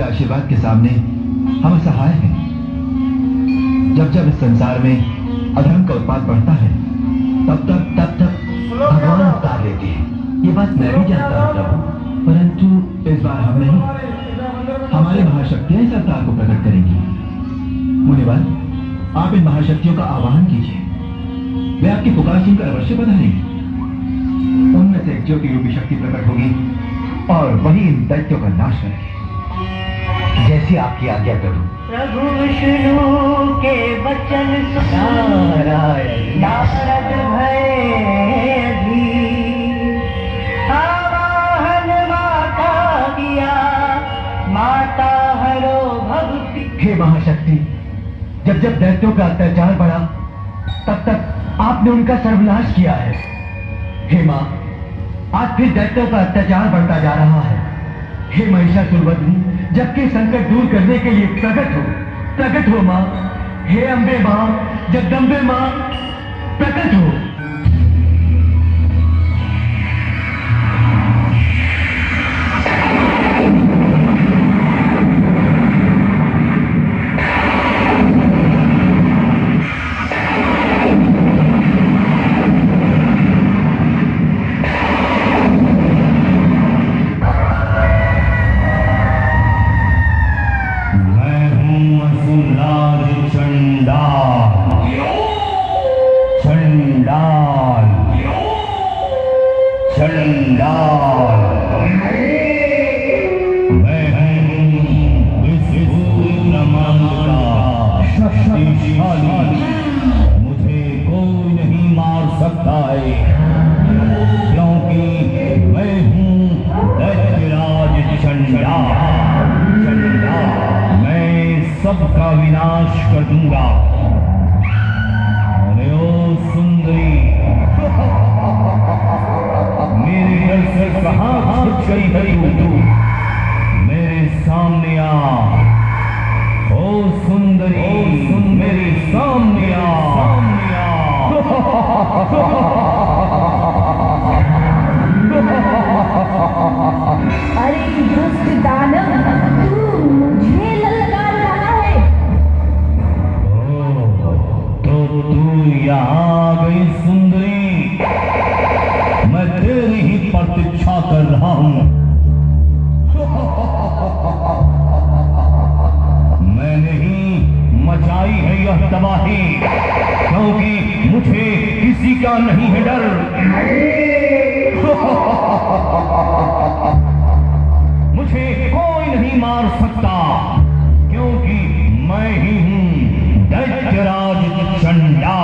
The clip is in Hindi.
आशीर्वाद के सामने हम असहाय हैं। जब जब इस संसार में अधर्म का उत्पात बढ़ता है तब तक भगवान अवतार लेते हैं। ये बात मैं भी जानता हूँ प्रभु, परंतु इस बार हम नहीं, हमारी महाशक्तियां इस अवतार को प्रकट करेंगी। मुनिवर, आप इन महाशक्तियों का आह्वान कीजिए, वे आपकी पुकार सुनकर अवश्य पधारेंगी। उनमें से एक ज्योति रूपी शक्ति प्रकट होगी और वही इन दैत्यों का नाश करेगी। जैसी आपकी आज्ञा करूं। प्रभु विष्णु के वचन नारायण नारद भय आवाहन माता किया, माता हरो भक्ति। हे महाशक्ति, जब जब दैत्यों का अत्याचार बढ़ा तब तक आपने उनका सर्वनाश किया है। हे मां, आज फिर दैत्यों का अत्याचार बढ़ता जा रहा है। हे महिषासुरवध्नी, जबकि संकट दूर करने के लिए प्रकट हो मां। हे अंबे मां, जगदम्बे मां, प्रकट हो। आए, क्योंकि मैं हूँ दैत्यराज चंडा। मैं सबका विनाश कर दूंगा। अरे ओ सुंदरी, मेरे घर से कहाँ छुप गई है तू? मेरे सामने आ। ओ सुंदरी, मेरे सामने आ। अरे दुष्ट दानव, तू मुझे ललकार रहा है। तो तू यहाँ आ गई सुंदरी, मैं तेरी ही प्रतीक्षा कर रहा हूँ। मैंने ही मचाई है यह तबाही, क्योंकि मुझे किसी का नहीं है डर। मुझे कोई नहीं मार सकता, क्योंकि मैं ही हूँ दैत्यराज चंडा।